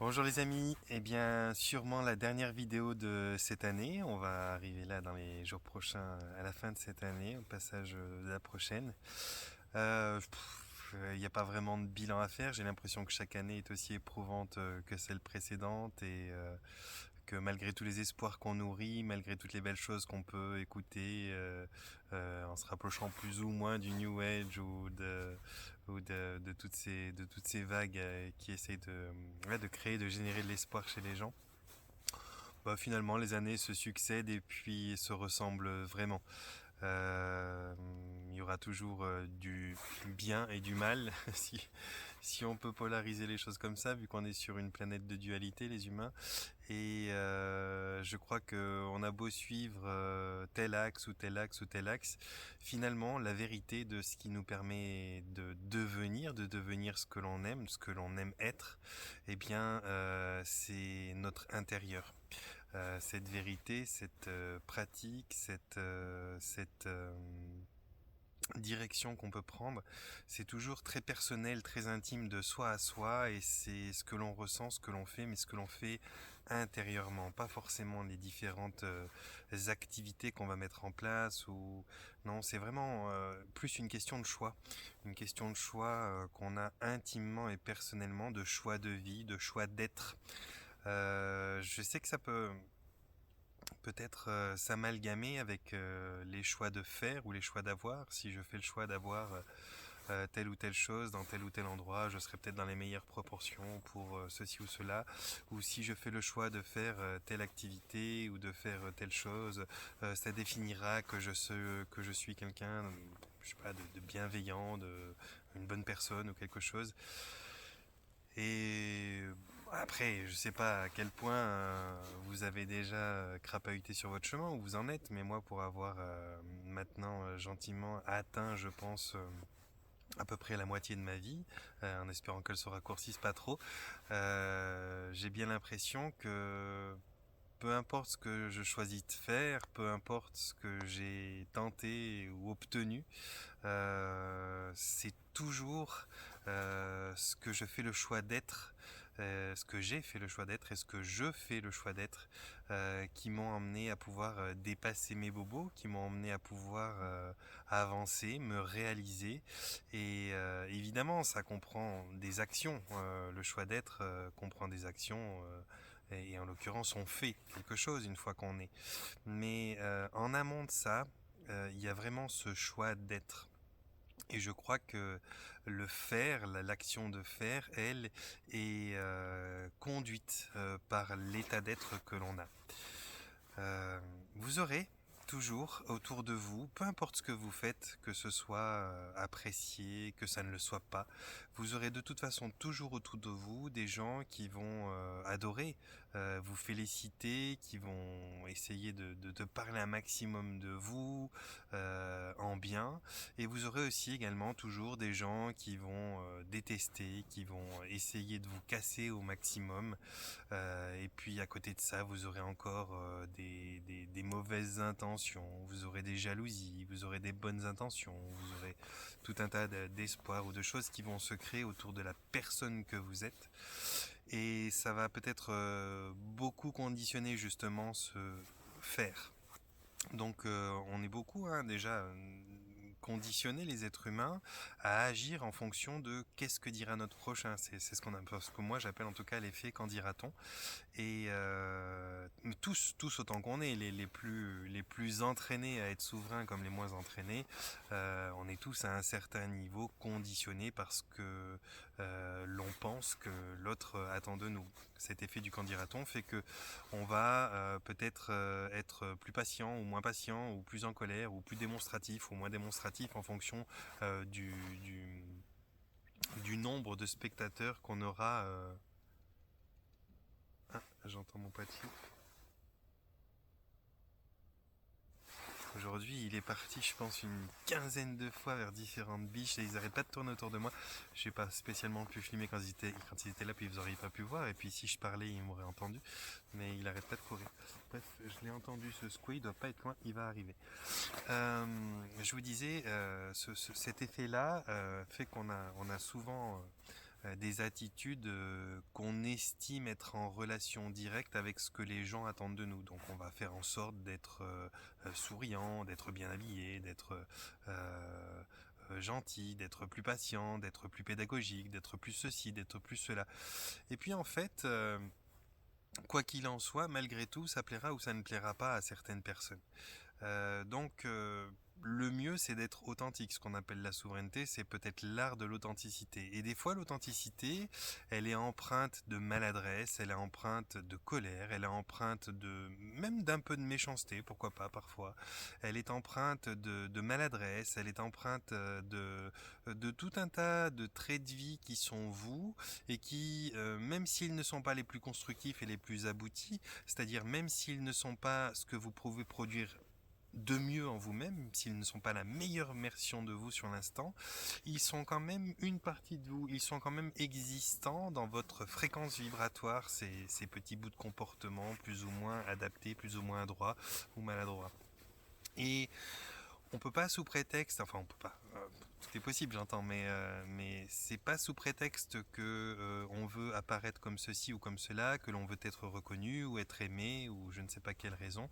Bonjour les amis, eh bien sûrement la dernière vidéo de cette année, on va arriver là dans les jours prochains à la fin de cette année, au passage de la prochaine. Il n'y a pas vraiment de bilan à faire, j'ai l'impression que chaque année est aussi éprouvante que celle précédente et que malgré tous les espoirs qu'on nourrit, malgré toutes les belles choses qu'on peut écouter, en se rapprochant plus ou moins du New Age ou de toutes ces vagues qui essayent ouais, de créer, de générer de l'espoir chez les gens, bah, finalement les années se succèdent et puis se ressemblent vraiment. Euh, il y aura toujours du bien et du mal, si on peut polariser les choses comme ça, vu qu'on est sur une planète de dualité, les humains. Et je crois qu'on a beau suivre tel axe ou tel axe ou tel axe, finalement, la vérité de ce qui nous permet de devenir ce que l'on aime, ce que l'on aime être, eh bien, c'est notre intérieur. Cette vérité, cette pratique, cette direction qu'on peut prendre, c'est toujours très personnel, très intime de soi à soi, et c'est ce que l'on ressent, ce que l'on fait, mais ce que l'on fait intérieurement, pas forcément les différentes activités qu'on va mettre en place, ou non, c'est vraiment plus une question de choix qu'on a intimement et personnellement, de choix de vie, de choix d'être. Je sais que ça peut-être s'amalgamer avec les choix de faire ou les choix d'avoir. Si je fais le choix d'avoir telle ou telle chose dans tel ou tel endroit, je serai peut-être dans les meilleures proportions pour ceci ou cela. Ou si je fais le choix de faire telle activité ou de faire telle chose, ça définira que je suis quelqu'un, je sais pas, de bienveillant, de une bonne personne ou quelque chose. Et après, je sais pas à quel point vous avez déjà crapahuté sur votre chemin, où vous en êtes, mais moi, pour avoir maintenant gentiment atteint, je pense, à peu près la moitié de ma vie, en espérant qu'elle se raccourcisse pas trop, j'ai bien l'impression que peu importe ce que je choisis de faire, peu importe ce que j'ai tenté ou obtenu, c'est toujours ce que je fais le choix d'être, ce que j'ai fait le choix d'être et ce que je fais le choix d'être, qui m'ont emmené à pouvoir dépasser mes bobos, qui m'ont emmené à pouvoir avancer, me réaliser. Et évidemment, ça comprend des actions. Le choix d'être comprend des actions. Et en l'occurrence, on fait quelque chose une fois qu'on est. Mais en amont de ça, il y a vraiment ce choix d'être. Et je crois que le faire, l'action de faire, elle, est conduite par l'état d'être que l'on a. Vous aurez toujours autour de vous, peu importe ce que vous faites, que ce soit apprécié, que ça ne le soit pas, vous aurez de toute façon toujours autour de vous des gens qui vont adorer, vous féliciter, qui vont essayer de parler un maximum de vous en bien. Et vous aurez aussi également toujours des gens qui vont détester, qui vont essayer de vous casser au maximum. Et puis à côté de ça, vous aurez encore des mauvaises intentions, vous aurez des jalousies, vous aurez des bonnes intentions, vous aurez tout un tas d'espoirs ou de choses qui vont se créer autour de la personne que vous êtes. Et ça va peut-être beaucoup conditionner justement ce faire. Donc on est beaucoup déjà conditionner les êtres humains à agir en fonction de qu'est-ce que dira notre prochain. C'est ce que moi j'appelle en tout cas l'effet qu'en dira-t-on. Et tous autant qu'on est, les plus entraînés à être souverains comme les moins entraînés, on est tous à un certain niveau conditionnés parce que l'on pense que l'autre attend de nous. Cet effet du candidaton fait que on va peut-être être plus patient ou plus en colère ou plus démonstratif ou moins démonstratif en fonction du nombre de spectateurs qu'on aura. Ah, j'entends mon pote. Aujourd'hui, il est parti, je pense, une quinzaine de fois vers différentes biches et ils n'arrêtent pas de tourner autour de moi. Je n'ai pas spécialement pu filmer quand ils étaient là, puis vous n'auriez pas pu voir. Et puis si je parlais, il m'aurait entendu. Mais il n'arrête pas de courir. Bref, je l'ai entendu, ce squid, il doit pas être loin, il va arriver. Je vous disais, cet effet-là fait qu'on a souvent des attitudes qu'on estime être en relation directe avec ce que les gens attendent de nous. Donc on va faire en sorte d'être souriant, d'être bien habillé, d'être gentil, d'être plus patient, d'être plus pédagogique, d'être plus ceci, d'être plus cela. Et puis en fait, quoi qu'il en soit, malgré tout, ça plaira ou ça ne plaira pas à certaines personnes. Donc, le mieux, c'est d'être authentique. Ce qu'on appelle la souveraineté, c'est peut-être l'art de l'authenticité. Et des fois, l'authenticité, elle est empreinte de maladresse, elle est empreinte de colère, elle est empreinte de même d'un peu de méchanceté, pourquoi pas parfois. Elle est empreinte de maladresse, elle est empreinte de tout un tas de traits de vie qui sont vous et qui, même s'ils ne sont pas les plus constructifs et les plus aboutis, c'est-à-dire même s'ils ne sont pas ce que vous pouvez produire de mieux en vous-même, s'ils ne sont pas la meilleure version de vous sur l'instant, ils sont quand même une partie de vous, ils sont quand même existants dans votre fréquence vibratoire, ces petits bouts de comportement plus ou moins adaptés, plus ou moins adroits ou maladroits. Et on peut pas sous prétexte, enfin on peut pas, tout est possible j'entends, mais c'est pas sous prétexte que on veut apparaître comme ceci ou comme cela, que l'on veut être reconnu ou être aimé ou je ne sais pas quelle raison,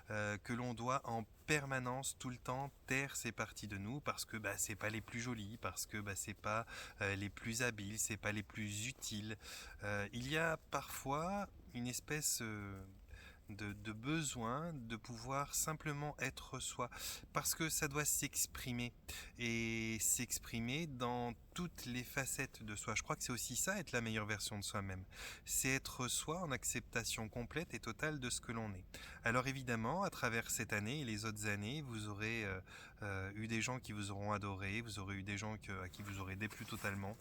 que l'on doit en permanence tout le temps taire ces parties de nous parce que bah, c'est pas les plus jolies, parce que bah, c'est pas les plus habiles, c'est pas les plus utiles. Il y a parfois une espèce de besoin de pouvoir simplement être soi parce que ça doit s'exprimer et s'exprimer dans toutes les facettes de soi. Je crois que c'est aussi ça, être la meilleure version de soi-même. C'est être soi en acceptation complète et totale de ce que l'on est. Alors évidemment, à travers cette année et les autres années, vous aurez eu des gens qui vous auront adoré, vous aurez eu des gens à qui vous aurez déplu totalement.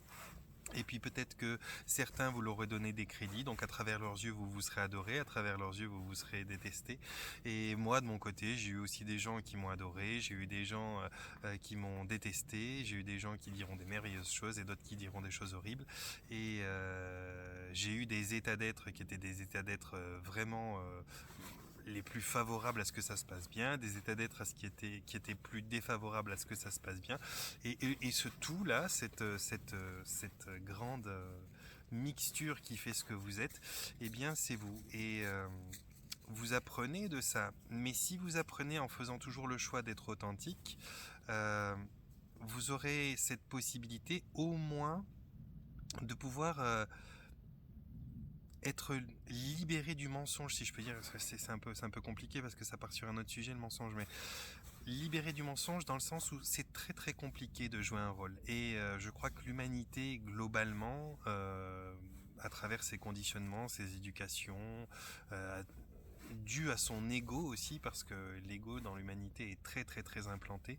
Et puis peut-être que certains vous leur aurez donné des crédits, donc à travers leurs yeux vous vous serez adoré, à travers leurs yeux vous vous serez détesté. Et moi de mon côté j'ai eu aussi des gens qui m'ont adoré, j'ai eu des gens qui m'ont détesté, j'ai eu des gens qui diront des merveilleuses choses et d'autres qui diront des choses horribles. Et j'ai eu des états d'être qui étaient des états d'être vraiment les plus favorables à ce que ça se passe bien, des états d'être à ce qui étaient plus défavorables à ce que ça se passe bien. Et ce tout-là, cette grande mixture qui fait ce que vous êtes, eh bien c'est vous. Et vous apprenez de ça. Mais si vous apprenez en faisant toujours le choix d'être authentique, euh, vous aurez cette possibilité au moins de pouvoir être libéré du mensonge, si je peux dire. C'est un peu compliqué parce que ça part sur un autre sujet, le mensonge, mais libéré du mensonge dans le sens où c'est très très compliqué de jouer un rôle. Et je crois que l'humanité, globalement, à travers ses conditionnements, ses éducations, dû à son ego aussi, parce que l'ego dans l'humanité est très très très implanté,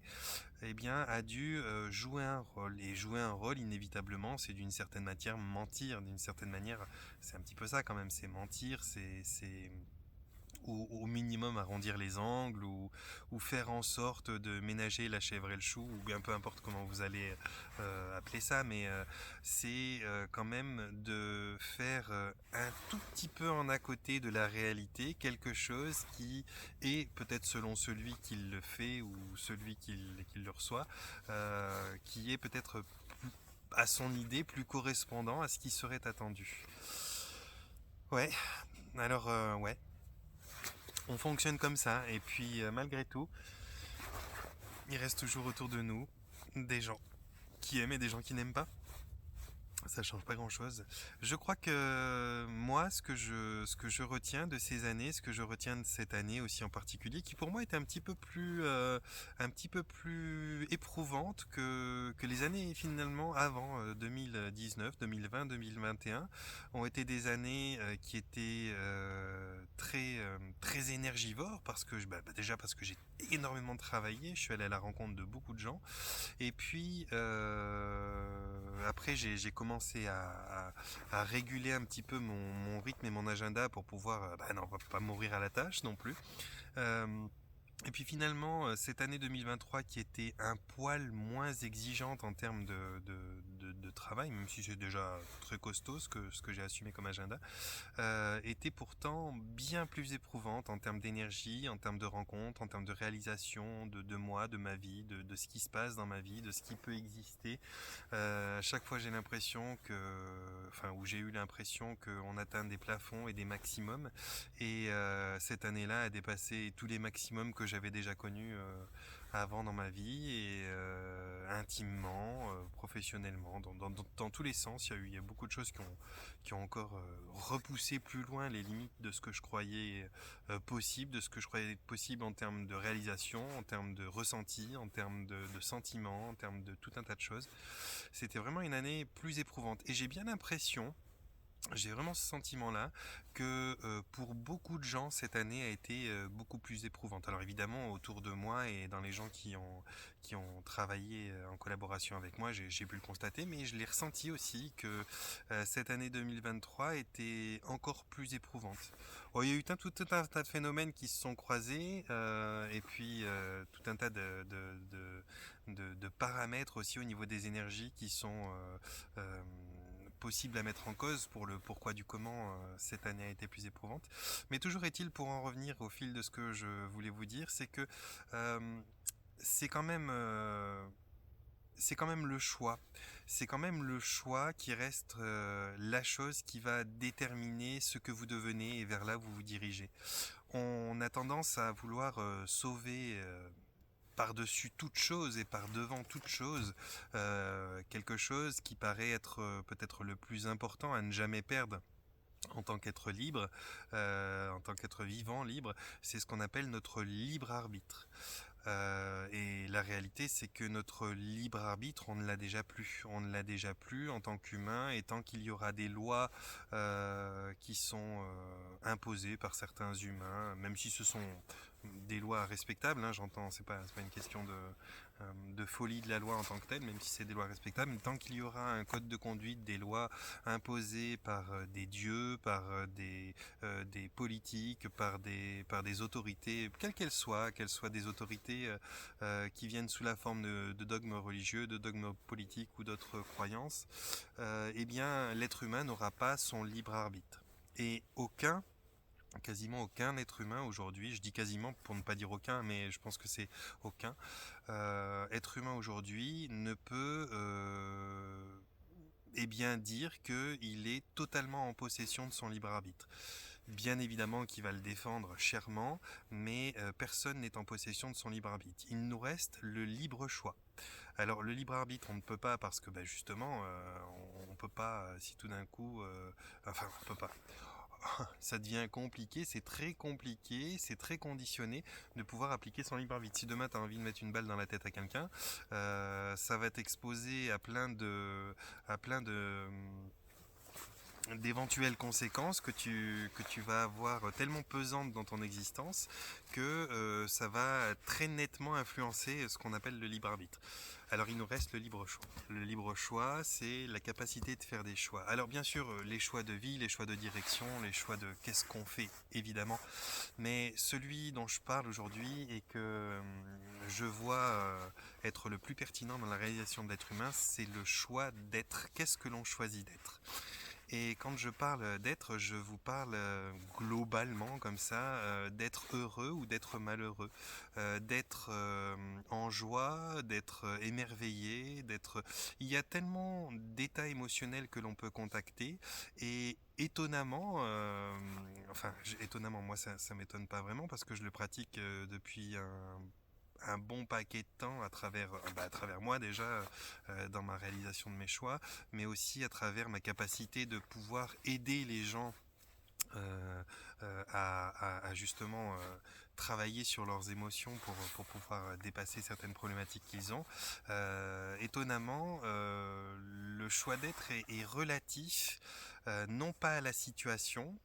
eh bien a dû jouer un rôle. Et jouer un rôle, inévitablement, c'est d'une certaine manière mentir, d'une certaine manière, c'est un petit peu ça quand même, c'est mentir, c'est au minimum arrondir les angles ou faire en sorte de ménager la chèvre et le chou, ou bien peu importe comment vous allez appeler ça, mais c'est quand même de faire un tout petit peu en à côté de la réalité quelque chose qui est peut-être selon celui qui le fait ou celui qui le reçoit, qui est peut-être à son idée plus correspondant à ce qui serait attendu. Ouais, alors ouais, on fonctionne comme ça, et puis malgré tout, il reste toujours autour de nous des gens qui aiment et des gens qui n'aiment pas. Ça change pas grand chose. Je crois que moi, ce que je retiens de ces années, ce que je retiens de cette année aussi en particulier, qui pour moi est un petit peu plus éprouvante que les années finalement avant 2019, 2020, 2021, ont été des années qui étaient très énergivores parce que déjà parce que j'ai énormément travaillé, je suis allé à la rencontre de beaucoup de gens. Et puis après j'ai commencé à réguler un petit peu mon rythme et mon agenda pour pouvoir non, pas mourir à la tâche non plus. Euh, Et puis finalement, cette année 2023 qui était un poil moins exigeante en termes de travail, même si c'est déjà très costaud ce que j'ai assumé comme agenda, était pourtant bien plus éprouvante en termes d'énergie, en termes de rencontres, en termes de réalisation de moi, de ma vie, de ce qui se passe dans ma vie, de ce qui peut exister. À chaque fois, j'ai l'impression où j'ai eu l'impression qu'on atteint des plafonds et des maximums. Et cette année-là a dépassé tous les maximums que j'avais déjà connus avant dans ma vie et intimement, professionnellement, dans tous les sens. Il y a beaucoup de choses qui ont encore repoussé plus loin les limites de ce que je croyais possible, de ce que je croyais possible en termes de réalisation, en termes de ressenti, en termes de sentiments, en termes de tout un tas de choses. C'était vraiment une année plus éprouvante. Et j'ai vraiment ce sentiment-là que pour beaucoup de gens, cette année a été beaucoup plus éprouvante. Alors évidemment, autour de moi et dans les gens qui ont travaillé en collaboration avec moi, j'ai pu le constater, mais je l'ai ressenti aussi que cette année 2023 était encore plus éprouvante. Bon, il y a eu tout un tas de phénomènes qui se sont croisés, et puis tout un tas de paramètres aussi au niveau des énergies qui sont possible à mettre en cause pour le pourquoi du comment cette année a été plus éprouvante. Mais toujours est-il, pour en revenir au fil de ce que je voulais vous dire, c'est que euh, c'est quand même c'est quand même le choix. C'est quand même le choix qui reste la chose qui va déterminer ce que vous devenez et vers là où vous vous dirigez. On a tendance à vouloir sauver par-dessus toute chose et par-devant toute chose, quelque chose qui paraît être peut-être le plus important à ne jamais perdre en tant qu'être libre, en tant qu'être vivant libre, c'est ce qu'on appelle notre libre arbitre. Et la réalité, c'est que notre libre arbitre, on ne l'a déjà plus. On ne l'a déjà plus en tant qu'humain, et tant qu'il y aura des lois qui sont imposées par certains humains, même si ce sont des lois respectables, hein, j'entends, c'est pas une question de folie de la loi en tant que telle, même si c'est des lois respectables, mais tant qu'il y aura un code de conduite, des lois imposées par des dieux, par des politiques, par des autorités, qu'elles soient des autorités qui viennent sous la forme de dogmes religieux, de dogmes politiques ou d'autres croyances, eh bien l'être humain n'aura pas son libre arbitre. Et quasiment aucun être humain aujourd'hui, je dis quasiment pour ne pas dire aucun, mais je pense que c'est aucun, être humain aujourd'hui ne peut eh bien dire qu'il est totalement en possession de son libre arbitre. Bien évidemment qu'il va le défendre chèrement, mais personne n'est en possession de son libre arbitre. Il nous reste le libre choix. Alors le libre arbitre, on ne peut pas parce que justement, on peut pas si tout d'un coup, on peut pas. Ça devient compliqué, c'est très compliqué, c'est très conditionné de pouvoir appliquer son libre arbitre. Si demain tu as envie de mettre une balle dans la tête à quelqu'un, ça va t'exposer à plein de d'éventuelles conséquences que tu vas avoir tellement pesantes dans ton existence que ça va très nettement influencer ce qu'on appelle le libre arbitre. Alors il nous reste le libre choix. Le libre choix, c'est la capacité de faire des choix. Alors bien sûr, les choix de vie, les choix de direction, les choix de qu'est-ce qu'on fait, évidemment. Mais celui dont je parle aujourd'hui et que je vois être le plus pertinent dans la réalisation de l'être humain, c'est le choix d'être. Qu'est-ce que l'on choisit d'être? Et quand je parle d'être, je vous parle globalement comme ça, d'être heureux ou d'être malheureux, d'être en joie, d'être émerveillé, d'être. Il y a tellement d'états émotionnels que l'on peut contacter, et étonnamment, étonnamment, moi ça m'étonne pas vraiment parce que je le pratique depuis un bon paquet de temps à travers moi déjà, dans ma réalisation de mes choix, mais aussi à travers ma capacité de pouvoir aider les gens à justement travailler sur leurs émotions pour pouvoir dépasser certaines problématiques qu'ils ont. Étonnamment, le choix d'être est relatif, non pas à la situation,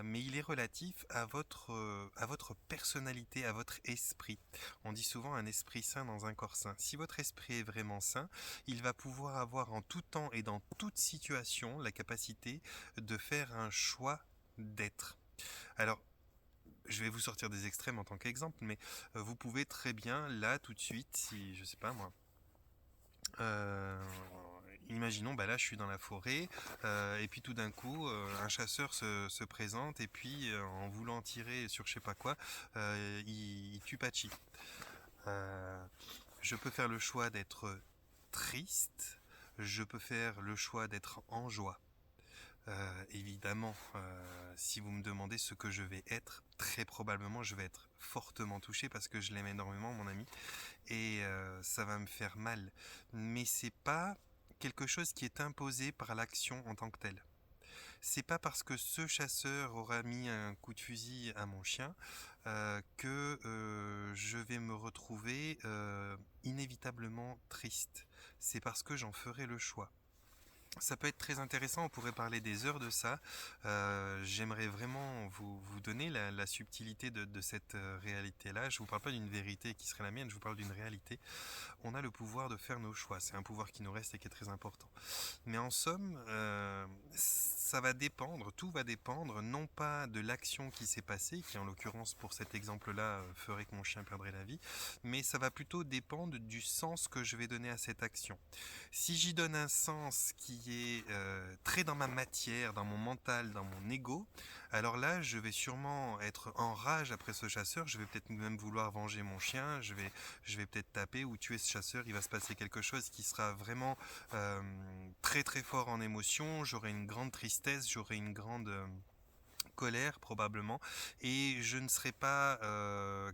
mais il est relatif à votre personnalité, à votre esprit. On dit souvent un esprit sain dans un corps sain. Si votre esprit est vraiment sain, il va pouvoir avoir en tout temps et dans toute situation la capacité de faire un choix d'être. Alors, je vais vous sortir des extrêmes en tant qu'exemple, mais vous pouvez très bien, là, tout de suite, si, je sais pas moi, euh, imaginons, bah là, je suis dans la forêt, et puis tout d'un coup, un chasseur se présente, et puis, en voulant tirer sur je sais pas quoi, il tue Pachi. Euh, je peux faire le choix d'être triste, je peux faire le choix d'être en joie. Évidemment, si vous me demandez ce que je vais être, très probablement je vais être fortement touché parce que je l'aime énormément, mon ami, et ça va me faire mal. Mais c'est pas quelque chose qui est imposé par l'action en tant que telle. C'est pas parce que ce chasseur aura mis un coup de fusil à mon chien que je vais me retrouver inévitablement triste. C'est parce que j'en ferai le choix. Ça peut être très intéressant, on pourrait parler des heures de ça. J'aimerais vraiment vous donner la subtilité de cette réalité-là. Je ne vous parle pas d'une vérité qui serait la mienne, je vous parle d'une réalité. On a le pouvoir de faire nos choix, c'est un pouvoir qui nous reste et qui est très important. Mais en somme, ça va dépendre, tout va dépendre, non pas de l'action qui s'est passée, qui en l'occurrence pour cet exemple-là ferait que mon chien perdrait la vie, mais ça va plutôt dépendre du sens que je vais donner à cette action. Si j'y donne un sens qui est très dans ma matière, dans mon mental, dans mon ego, alors là, je vais sûrement être en rage après ce chasseur, je vais peut-être même vouloir venger mon chien, je vais peut-être taper ou tuer ce chasseur, il va se passer quelque chose qui sera vraiment euh, très très fort en émotion, j'aurai une grande tristesse, j'aurai une grande colère probablement, et je ne serai pas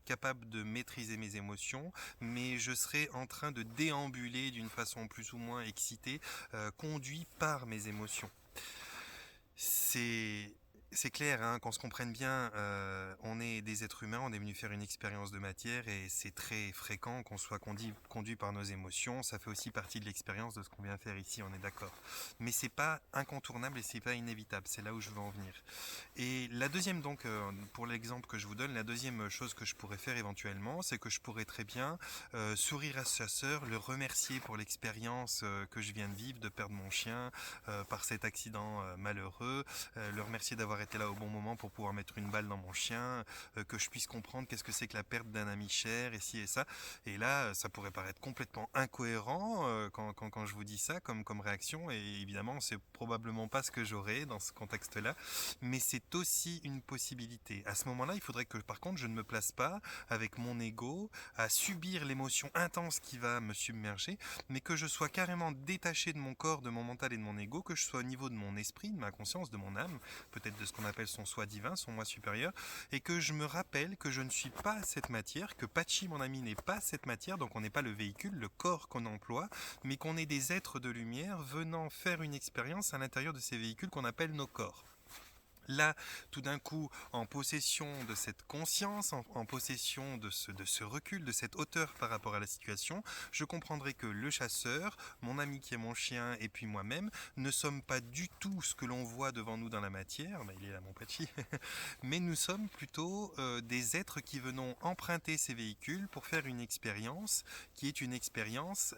capable de maîtriser mes émotions, mais je serai en train de déambuler d'une façon plus ou moins excitée, conduit par mes émotions. C'est c'est clair, hein, qu'on se comprenne bien, on est des êtres humains, on est venu faire une expérience de matière et c'est très fréquent qu'on soit conduit par nos émotions. Ça fait aussi partie de l'expérience de ce qu'on vient faire ici, on est d'accord. Mais c'est pas incontournable et c'est pas inévitable, c'est là où je veux en venir. Et la deuxième, donc, pour l'exemple que je vous donne, la deuxième chose que je pourrais faire éventuellement, c'est que je pourrais très bien sourire à ce chasseur, le remercier pour l'expérience que je viens de vivre, de perdre mon chien par cet accident malheureux, le remercier d'avoir été là au bon moment pour pouvoir mettre une balle dans mon chien, que je puisse comprendre qu'est-ce que c'est que la perte d'un ami cher, et ci et ça. Et là, ça pourrait paraître complètement incohérent quand je vous dis ça comme réaction, et évidemment, c'est probablement pas ce que j'aurais dans ce contexte-là, mais c'est aussi une possibilité. À ce moment-là, il faudrait que par contre je ne me place pas avec mon ego à subir l'émotion intense qui va me submerger, mais que je sois carrément détaché de mon corps, de mon mental et de mon ego, que je sois au niveau de mon esprit, de ma conscience, de mon âme, peut-être de ce qu'on appelle son soi divin, son moi supérieur, et que je me rappelle que je ne suis pas cette matière, que Pachi, mon ami, n'est pas cette matière, donc on n'est pas le véhicule, le corps qu'on emploie, mais qu'on est des êtres de lumière venant faire une expérience à l'intérieur de ces véhicules qu'on appelle nos corps. Là, tout d'un coup, en possession de cette conscience, en possession de ce recul, de cette hauteur par rapport à la situation, je comprendrai que le chasseur, mon ami qui est mon chien et puis moi-même, ne sommes pas du tout ce que l'on voit devant nous dans la matière, bah, il est là mon Pachi, mais nous sommes plutôt des êtres qui venons emprunter ces véhicules pour faire une expérience qui est une expérience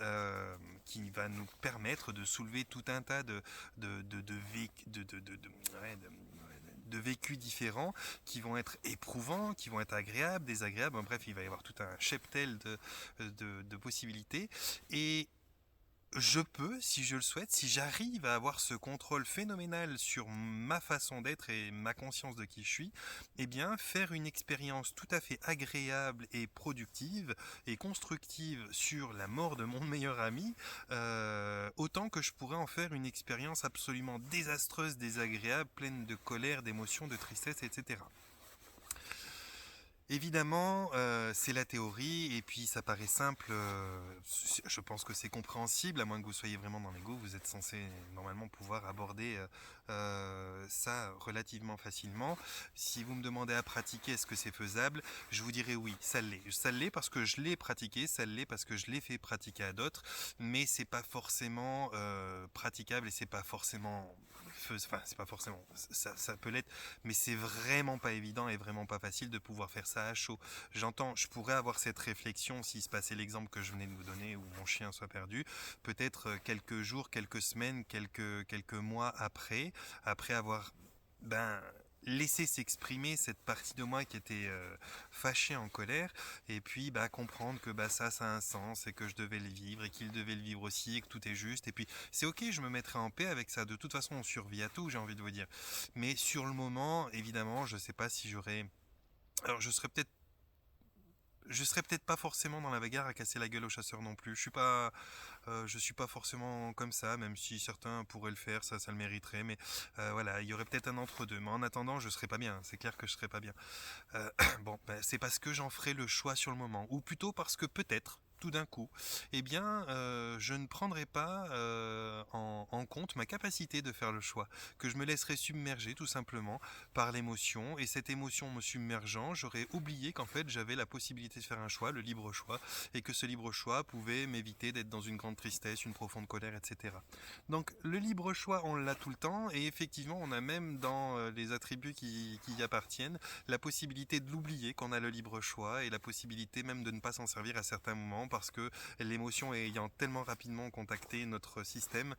qui va nous permettre de soulever tout un tas de vécus différents qui vont être éprouvants, qui vont être agréables, désagréables. Bref, il va y avoir tout un cheptel de possibilités. Et je peux, si je le souhaite, si j'arrive à avoir ce contrôle phénoménal sur ma façon d'être et ma conscience de qui je suis, eh bien, faire une expérience tout à fait agréable et productive et constructive sur la mort de mon meilleur ami, autant que je pourrais en faire une expérience absolument désastreuse, désagréable, pleine de colère, d'émotions, de tristesse, etc. Évidemment, c'est la théorie et puis ça paraît simple. Je pense que c'est compréhensible, à moins que vous soyez vraiment dans l'ego. Vous êtes censé normalement pouvoir aborder ça relativement facilement. Si vous me demandez à pratiquer, est-ce que c'est faisable? Je vous dirais oui, ça l'est. Ça l'est parce que je l'ai pratiqué, ça l'est parce que je l'ai fait pratiquer à d'autres, mais c'est pas forcément praticable et c'est pas forcément enfin c'est pas forcément ça peut l'être, mais c'est vraiment pas évident et vraiment pas facile de pouvoir faire ça à chaud. J'entends, je pourrais avoir cette réflexion s'il se passait l'exemple que je venais de vous donner où mon chien soit perdu, peut-être quelques jours, quelques semaines, quelques mois après avoir ben laisser s'exprimer cette partie de moi qui était fâchée, en colère, et puis comprendre que ça a un sens et que je devais le vivre et qu'il devait le vivre aussi et que tout est juste. Et puis c'est ok, je me mettrai en paix avec ça. De toute façon, on survit à tout, j'ai envie de vous dire. Mais sur le moment, évidemment, je sais pas si j'aurais. Alors je serais peut-être pas forcément dans la bagarre à casser la gueule aux chasseurs non plus. Je suis pas forcément comme ça, même si certains pourraient le faire, ça le mériterait. Mais voilà, il y aurait peut-être un entre-deux. Mais en attendant, je serais pas bien. C'est clair que je serais pas bien. Bon, c'est parce que j'en ferai le choix sur le moment, ou plutôt parce que peut-être, tout d'un coup, eh bien, je ne prendrai pas en compte ma capacité de faire le choix, que je me laisserai submerger tout simplement par l'émotion, et cette émotion me submergeant, j'aurais oublié qu'en fait j'avais la possibilité de faire un choix, le libre choix, et que ce libre choix pouvait m'éviter d'être dans une grande tristesse, une profonde colère, etc. Donc le libre choix, on l'a tout le temps, et effectivement, on a même dans les attributs qui y appartiennent la possibilité de l'oublier qu'on a le libre choix, et la possibilité même de ne pas s'en servir à certains moments parce que l'émotion ayant tellement rapidement contacté notre système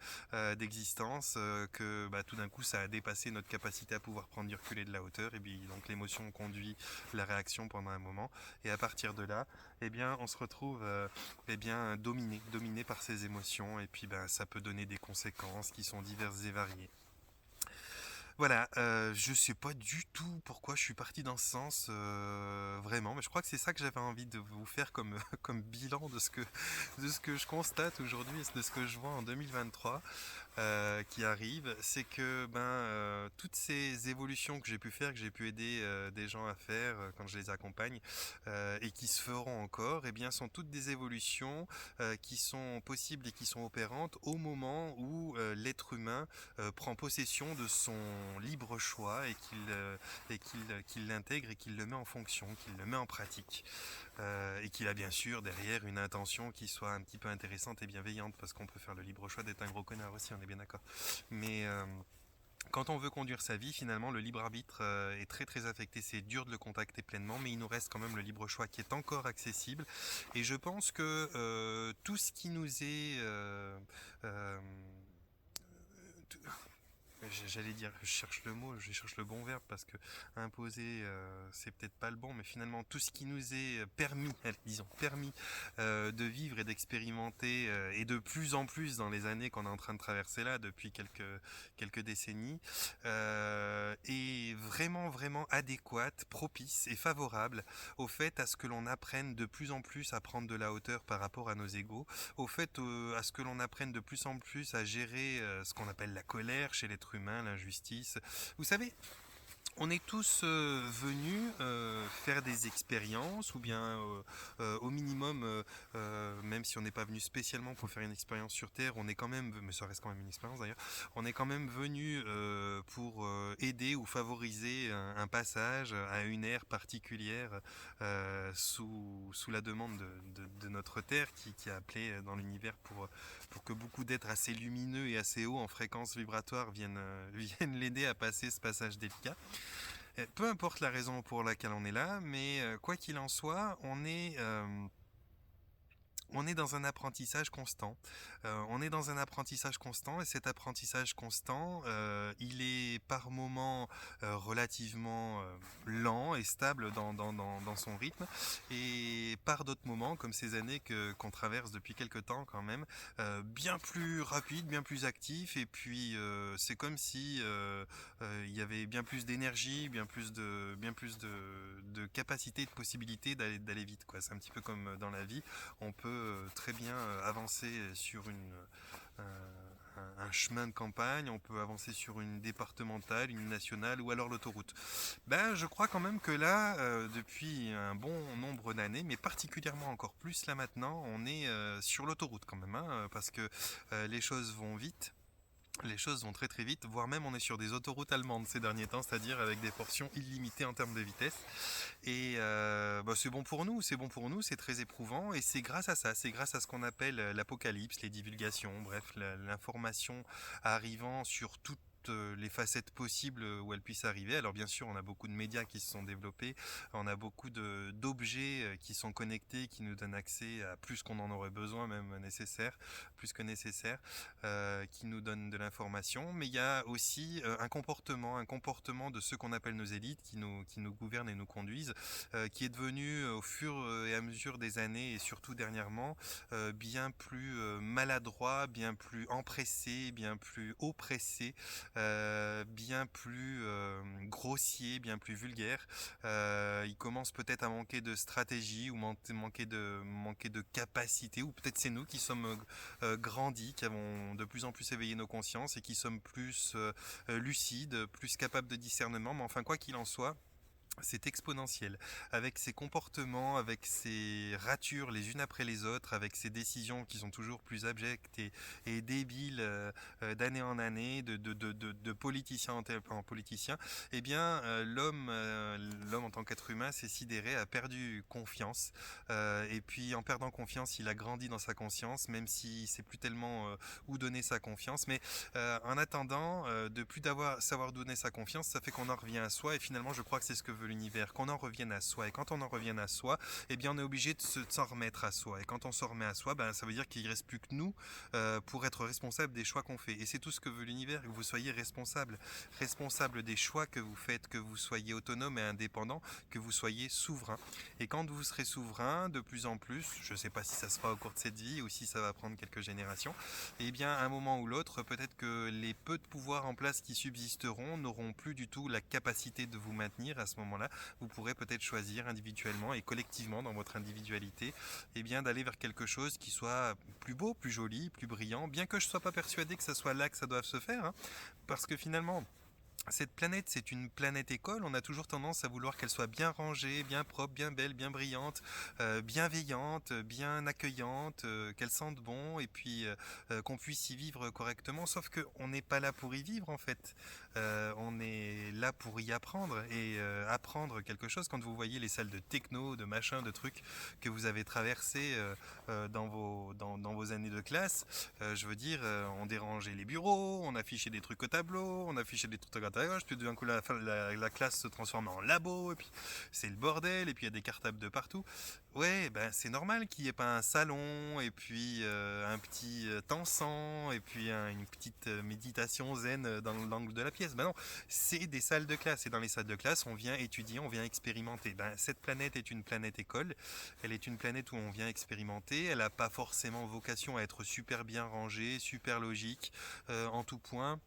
d'existence que tout d'un coup ça a dépassé notre capacité à pouvoir prendre du recul et de la hauteur, et puis donc l'émotion conduit la réaction pendant un moment, et à partir de là eh bien on se retrouve dominé par ces émotions, et puis ça peut donner des conséquences qui sont diverses et variées. Voilà, je sais pas du tout pourquoi je suis parti dans ce sens, vraiment, mais je crois que c'est ça que j'avais envie de vous faire comme, comme bilan de ce que je constate aujourd'hui et de ce que je vois en 2023 qui arrive. C'est que toutes ces évolutions que j'ai pu faire, que j'ai pu aider des gens à faire quand je les accompagne, et qui se feront encore, eh bien, sont toutes des évolutions qui sont possibles et qui sont opérantes au moment où l'être humain prend possession de son libre choix et qu'il l'intègre et qu'il le met en fonction, qu'il le met en pratique. Et qu'il a bien sûr derrière une intention qui soit un petit peu intéressante et bienveillante, parce qu'on peut faire le libre choix d'être un gros connard aussi, on est bien d'accord. Mais quand on veut conduire sa vie, finalement, le libre arbitre est très très affecté. C'est dur de le contacter pleinement, mais il nous reste quand même le libre choix qui est encore accessible. Et je pense que tout ce qui nous est euh, j'allais dire, je cherche le mot, je cherche le bon verbe, parce que imposer, c'est peut-être pas le bon, mais finalement tout ce qui nous est permis, allez, disons permis de vivre et d'expérimenter, et de plus en plus dans les années qu'on est en train de traverser là depuis quelques décennies, est vraiment vraiment adéquate, propice et favorable au fait à ce que l'on apprenne de plus en plus à prendre de la hauteur par rapport à nos égaux, au fait à ce que l'on apprenne de plus en plus à gérer ce qu'on appelle la colère chez l'être humain, l'injustice. Vous savez, on est tous venus faire des expériences, ou bien au minimum, même si on n'est pas venu spécialement pour faire une expérience sur Terre, on est quand même, mais ça reste quand même une expérience d'ailleurs, on est quand même venu pour aider ou favoriser un passage à une ère particulière sous la demande de notre Terre qui a appelé dans l'univers pour que beaucoup d'êtres assez lumineux et assez hauts en fréquence vibratoire viennent l'aider à passer ce passage délicat. Peu importe la raison pour laquelle on est là, mais quoi qu'il en soit, on est dans un apprentissage constant. On est dans un apprentissage constant, et cet apprentissage constant, il est par moments relativement lent et stable dans son rythme, et par d'autres moments, comme ces années qu'on traverse depuis quelque temps quand même, bien plus rapide, bien plus actif, et puis c'est comme si il y avait bien plus d'énergie, bien plus de capacité, de possibilité d'aller vite, quoi. C'est un petit peu comme dans la vie, on peut très bien avancer sur un chemin de campagne, on peut avancer sur une départementale, une nationale, ou alors l'autoroute. Je crois quand même que là, depuis un bon nombre d'années, mais particulièrement encore plus là maintenant, on est sur l'autoroute quand même, hein, parce que les choses vont vite. Les choses vont très très vite, voire même on est sur des autoroutes allemandes ces derniers temps, c'est-à-dire avec des portions illimitées en termes de vitesse. Et c'est bon pour nous, c'est très éprouvant, et c'est grâce à ça, c'est grâce à ce qu'on appelle l'apocalypse, les divulgations, bref, l'information arrivant sur toutes les facettes possibles où elles puissent arriver. Alors bien sûr, on a beaucoup de médias qui se sont développés, on a beaucoup d'objets qui sont connectés, qui nous donnent accès à plus qu'on en aurait besoin, même nécessaire, plus que nécessaire, qui nous donnent de l'information. Mais il y a aussi un comportement de ceux qu'on appelle nos élites, qui nous gouvernent et nous conduisent, qui est devenu au fur et à mesure des années et surtout dernièrement bien plus maladroit, bien plus empressé, bien plus oppressé, bien plus grossier, bien plus vulgaire. Il commence peut-être à manquer de stratégie ou manquer de capacité, ou peut-être c'est nous qui sommes grandis, qui avons de plus en plus éveillé nos consciences et qui sommes plus lucides, plus capables de discernement. Mais enfin, quoi qu'il en soit, c'est exponentiel. Avec ses comportements, avec ses ratures les unes après les autres, avec ses décisions qui sont toujours plus abjectes et débiles d'année en année, de politicien en politicien, eh bien l'homme en tant qu'être humain s'est sidéré, a perdu confiance. Et puis en perdant confiance, il a grandi dans sa conscience, même s'il ne sait plus tellement où donner sa confiance. Mais en attendant, de plus savoir donner sa confiance, ça fait qu'on en revient à soi. Et finalement, je crois que c'est ce que veut l'univers, qu'on en revienne à soi. Et quand on en revient à soi, eh bien on est obligé de s'en remettre à soi. Et quand on s'en remet à soi, ben, ça veut dire qu'il ne reste plus que nous pour être responsable des choix qu'on fait. Et c'est tout ce que veut l'univers, que vous soyez responsable. Responsable des choix que vous faites, que vous soyez autonome et indépendant, que vous soyez souverain. Et quand vous serez souverain, de plus en plus, je ne sais pas si ça se fera au cours de cette vie ou si ça va prendre quelques générations, eh bien à un moment ou l'autre, peut-être que les peu de pouvoirs en place qui subsisteront n'auront plus du tout la capacité de vous maintenir. À ce moment-là, vous pourrez peut-être choisir individuellement et collectivement dans votre individualité, eh bien d'aller vers quelque chose qui soit plus beau, plus joli, plus brillant, bien que je ne sois pas persuadé que ce soit là que ça doive se faire, hein, parce que finalement, cette planète, c'est une planète école. On a toujours tendance à vouloir qu'elle soit bien rangée, bien propre, bien belle, bien brillante, bienveillante, bien accueillante, qu'elle sente bon et puis qu'on puisse y vivre correctement. Sauf qu'on n'est pas là pour y vivre en fait. On est là pour y apprendre et apprendre quelque chose. Quand vous voyez les salles de techno, de machin, de trucs que vous avez traversées dans vos années de classe, je veux dire, on dérangeait les bureaux, on affichait des trucs au tableau, on affichait des trucs à droite à gauche, puis d'un coup la classe se transforme en labo, et puis c'est le bordel, et puis il y a des cartables de partout. Ouais, ben c'est normal qu'il n'y ait pas un salon, et puis un petit encens, et puis une petite méditation zen dans l'angle de la pièce. Ben non, c'est des salles de classe, et dans les salles de classe, on vient étudier, on vient expérimenter. Ben, cette planète est une planète école, elle est une planète où on vient expérimenter, elle n'a pas forcément vocation à être super bien rangée, super logique, en tout point.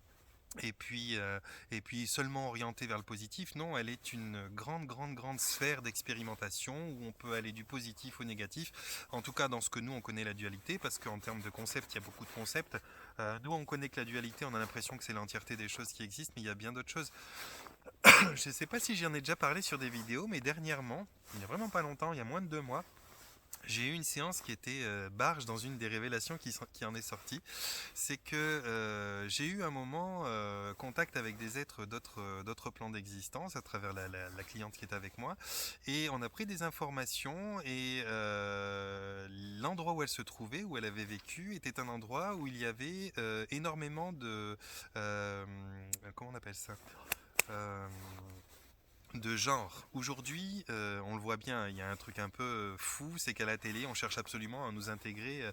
Et puis seulement orientée vers le positif, non, elle est une grande, grande, grande sphère d'expérimentation où on peut aller du positif au négatif. En tout cas, dans ce que nous, on connaît la dualité, parce qu'en termes de concepts, il y a beaucoup de concepts. Nous, on connaît que la dualité, on a l'impression que c'est l'entièreté des choses qui existent, mais il y a bien d'autres choses. Je ne sais pas si j'en ai déjà parlé sur des vidéos, mais dernièrement, il n'y a vraiment pas longtemps, il y a moins de 2 mois, j'ai eu une séance qui était barge dans une des révélations qui en est sortie. C'est que j'ai eu un moment contact avec des êtres d'autres plans d'existence à travers la cliente qui est avec moi. Et on a pris des informations et l'endroit où elle se trouvait, où elle avait vécu, était un endroit où il y avait énormément de... comment on appelle ça de genre. Aujourd'hui, on le voit bien, il y a un truc un peu fou, c'est qu'à la télé, on cherche absolument à nous intégrer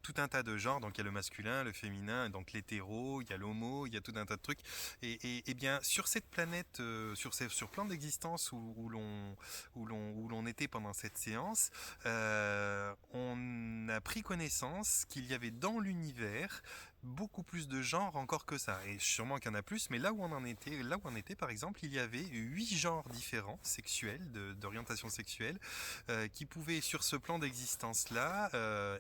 tout un tas de genres. Donc il y a le masculin, le féminin, donc l'hétéro, il y a l'homo, il y a tout un tas de trucs. Et bien sur cette planète, sur plan d'existence où l'on était pendant cette séance, on a pris connaissance qu'il y avait dans l'univers beaucoup plus de genres encore que ça, et sûrement qu'il y en a plus, mais là où on était par exemple, il y avait 8 genres différents sexuels, d'orientation sexuelle, qui pouvaient sur ce plan d'existence là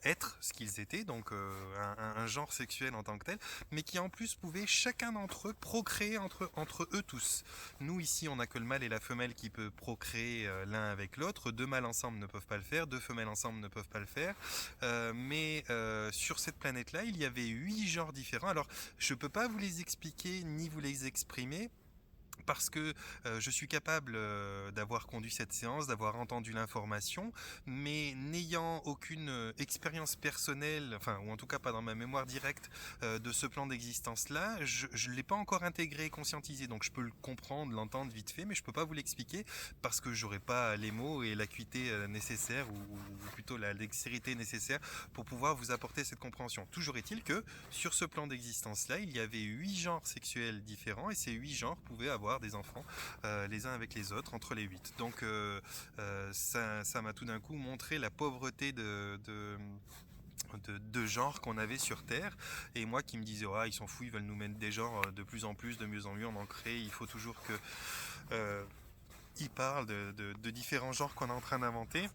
être ce qu'ils étaient, donc un genre sexuel en tant que tel, mais qui en plus pouvaient chacun d'entre eux procréer entre eux tous. Nous ici on n'a que le mâle et la femelle qui peut procréer l'un avec l'autre, deux mâles ensemble ne peuvent pas le faire, deux femelles ensemble ne peuvent pas le faire, mais sur cette planète là il y avait 8 genres différents. Alors je peux pas vous les expliquer ni vous les exprimer, parce que je suis capable d'avoir conduit cette séance, d'avoir entendu l'information, mais n'ayant aucune expérience personnelle, enfin, ou en tout cas pas dans ma mémoire directe de ce plan d'existence-là, je ne l'ai pas encore intégré, conscientisé. Donc je peux le comprendre, l'entendre vite fait, mais je ne peux pas vous l'expliquer parce que j'aurais pas les mots et l'acuité nécessaire, ou plutôt la dextérité nécessaire pour pouvoir vous apporter cette compréhension. Toujours est-il que sur ce plan d'existence-là, il y avait 8 genres sexuels différents et ces 8 genres pouvaient avoir des enfants les uns avec les autres entre les 8. Donc ça m'a tout d'un coup montré la pauvreté de genres qu'on avait sur Terre, et moi qui me disais ah, ils s'en foutent, ils veulent nous mettre des genres de plus en plus, de mieux en mieux, on en crée, il faut toujours que ils parlent de différents genres qu'on est en train d'inventer.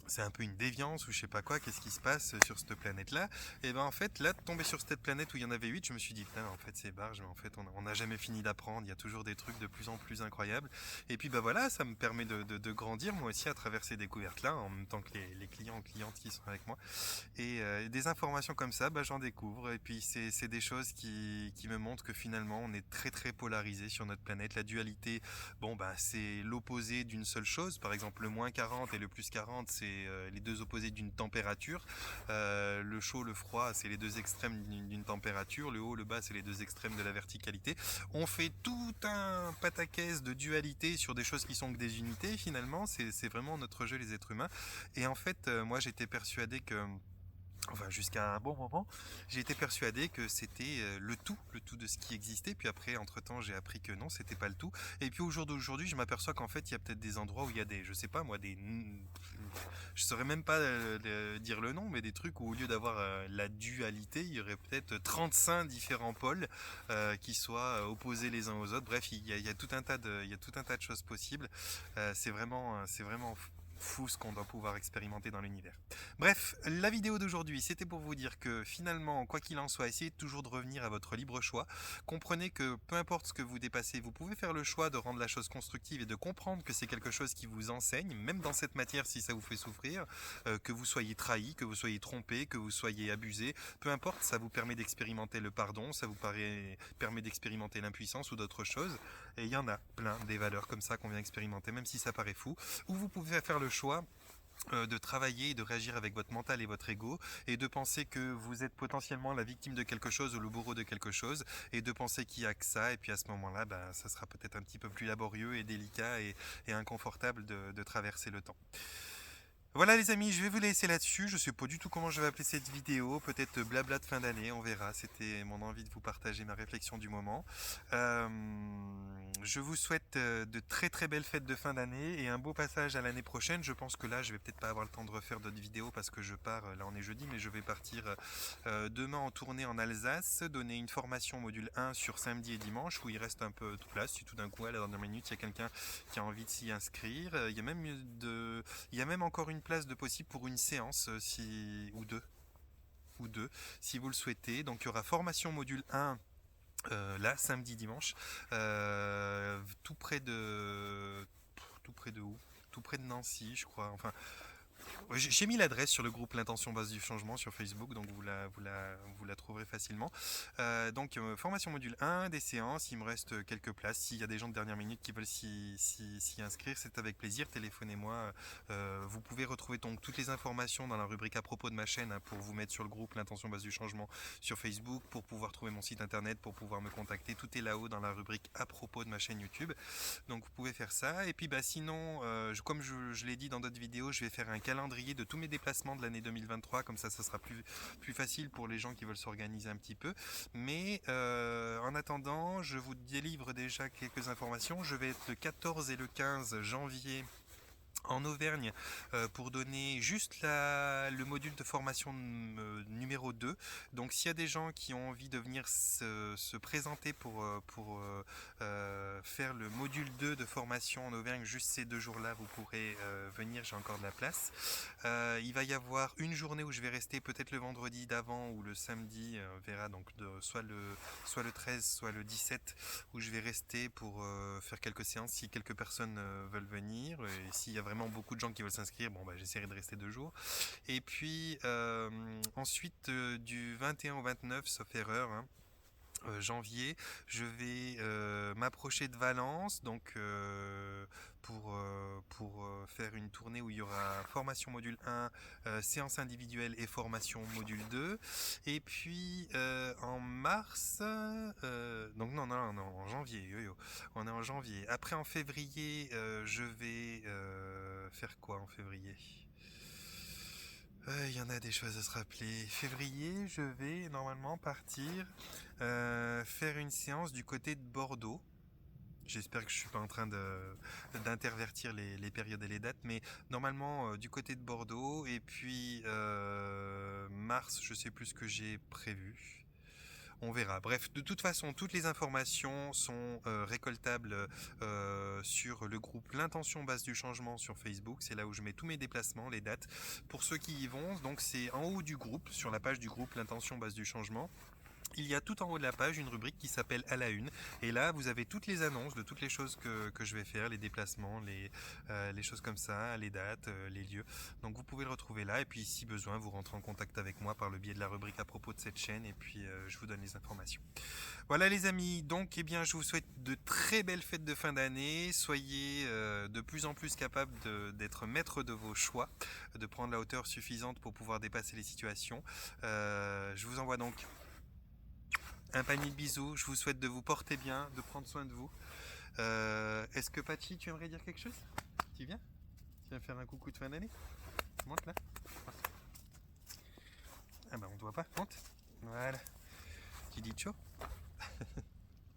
C'est un peu une déviance ou je sais pas quoi, qu'est-ce qui se passe sur cette planète-là. Et ben en fait, là, de tomber sur cette planète où il y en avait 8, je me suis dit, putain, en fait, c'est barge, mais en fait, on n'a jamais fini d'apprendre, il y a toujours des trucs de plus en plus incroyables. Et puis, bah voilà, ça me permet de grandir, moi aussi, à travers ces découvertes-là, en même temps que les clients ou clientes qui sont avec moi. Et des informations comme ça, bah, j'en découvre. Et puis c'est des choses qui me montrent que finalement on est très très polarisé sur notre planète. La dualité, bon bah c'est l'opposé d'une seule chose. Par exemple le moins 40 et le plus 40, c'est les deux opposés d'une température. Le chaud, le froid, c'est les deux extrêmes d'une température. Le haut, le bas, c'est les deux extrêmes de la verticalité. On fait tout un pataquès de dualité sur des choses qui sont que des unités. Finalement, c'est vraiment notre jeu les êtres humains. Et en fait, moi j'étais persuadé que enfin jusqu'à un bon moment, j'ai été persuadé que c'était le tout de ce qui existait. Puis après, entre-temps, j'ai appris que non, c'était pas le tout. Et puis au jour d'aujourd'hui, je m'aperçois qu'en fait, il y a peut-être des endroits où il y a des, je sais pas moi, je saurais même pas dire le nom, mais des trucs où au lieu d'avoir la dualité, il y aurait peut-être 35 différents pôles qui soient opposés les uns aux autres. Bref, il y a tout un tas il y a tout un tas de choses possibles. C'est vraiment fou ce qu'on doit pouvoir expérimenter dans l'univers. Bref, la vidéo d'aujourd'hui, c'était pour vous dire que finalement, quoi qu'il en soit, essayez toujours de revenir à votre libre choix. Comprenez que peu importe ce que vous dépassez, vous pouvez faire le choix de rendre la chose constructive et de comprendre que c'est quelque chose qui vous enseigne, même dans cette matière si ça vous fait souffrir, que vous soyez trahi, que vous soyez trompé, que vous soyez abusé, peu importe, ça vous permet d'expérimenter le pardon, ça vous permet d'expérimenter l'impuissance ou d'autres choses. Et il y en a plein des valeurs comme ça qu'on vient expérimenter, même si ça paraît fou, ou vous pouvez faire le choix de travailler et de réagir avec votre mental et votre ego, et de penser que vous êtes potentiellement la victime de quelque chose ou le bourreau de quelque chose, et de penser qu'il n'y a que ça, et puis à ce moment-là, ben, ça sera peut-être un petit peu plus laborieux et délicat et inconfortable de traverser le temps. Voilà les amis, je vais vous laisser là-dessus. Je sais pas du tout comment je vais appeler cette vidéo, peut-être blabla de fin d'année, on verra. C'était mon envie de vous partager ma réflexion du moment. Euh, je vous souhaite de très très belles fêtes de fin d'année et un beau passage à l'année prochaine. Je pense que là, je vais peut-être pas avoir le temps de refaire d'autres vidéos parce que je pars, là on est jeudi, mais je vais partir demain en tournée en Alsace, donner une formation module 1 sur samedi et dimanche où il reste un peu de place. Si tout d'un coup à la dernière minute, il y a quelqu'un qui a envie de s'y inscrire, il y a même encore une place de possible pour une séance ou deux si vous le souhaitez. Donc il y aura formation module 1 là samedi dimanche tout près de où, tout près de Nancy je crois, enfin j'ai mis l'adresse sur le groupe L'Intention Base du Changement sur Facebook, donc vous la trouverez facilement. Donc, formation module 1, des séances, il me reste quelques places. S'il y a des gens de dernière minute qui veulent s'y inscrire, c'est avec plaisir, téléphonez-moi. Vous pouvez retrouver donc toutes les informations dans la rubrique à propos de ma chaîne pour vous mettre sur le groupe L'Intention Base du Changement sur Facebook, pour pouvoir trouver mon site internet, pour pouvoir me contacter. Tout est là-haut dans la rubrique à propos de ma chaîne YouTube. Donc vous pouvez faire ça. Et puis bah, sinon, comme je l'ai dit dans d'autres vidéos, je vais faire un calendrier de tous mes déplacements de l'année 2023. Comme ça sera plus facile pour les gens qui veulent s'organiser un petit peu. Mais en attendant, je vous délivre déjà quelques informations. Je vais être le 14 et le 15 janvier en Auvergne pour donner juste le module de formation numéro 2. Donc s'il y a des gens qui ont envie de venir se présenter pour faire le module 2 de formation en Auvergne, juste ces 2 jours-là, vous pourrez venir, j'ai encore de la place. Il va y avoir une journée où je vais rester, peut-être le vendredi d'avant ou le samedi, on verra, donc soit le 13, soit le 17, où je vais rester pour faire quelques séances si quelques personnes veulent venir. Et s'il y a vraiment beaucoup de gens qui veulent s'inscrire, bon, bah, j'essaierai de rester 2 jours. Et puis ensuite, du 21 au 29, sauf erreur, hein, janvier, je vais m'approcher de Valence, donc pour faire une tournée où il y aura formation module 1, séance individuelle et formation module 2. Et puis en mars, donc non, en janvier, on est en janvier. Après en février, je vais faire quoi en février? Il y en a des choses à se rappeler. Février, je vais normalement partir faire une séance du côté de Bordeaux. J'espère que je suis pas en train d'intervertir les périodes et les dates, mais normalement du côté de Bordeaux. Et puis mars, je sais plus ce que j'ai prévu. On verra. Bref, de toute façon, toutes les informations sont récoltables sur le groupe L'Intention Base du Changement sur Facebook. C'est là où je mets tous mes déplacements, les dates. Pour ceux qui y vont, donc c'est en haut du groupe, sur la page du groupe L'Intention Base du Changement. Il y a tout en haut de la page une rubrique qui s'appelle à la une, et là vous avez toutes les annonces de toutes les choses que je vais faire, les déplacements, les choses comme ça, les dates, les lieux. Donc vous pouvez le retrouver là, et puis si besoin vous rentrez en contact avec moi par le biais de la rubrique à propos de cette chaîne, et puis je vous donne les informations. Voilà les amis, donc eh bien je vous souhaite de très belles fêtes de fin d'année, soyez de plus en plus capables d'être maître de vos choix, de prendre la hauteur suffisante pour pouvoir dépasser les situations. Je vous envoie donc un panier de bisous, je vous souhaite de vous porter bien, de prendre soin de vous. Est-ce que Pachi, tu aimerais dire quelque chose? Tu viens? Tu viens faire un coucou de fin d'année? Monte là. Ah bah on ne voit pas, monte. Voilà. Tu dis ciao?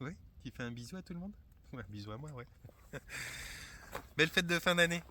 Oui? Tu fais un bisou à tout le monde? Ouais, un bisou à moi, ouais. Belle fête de fin d'année!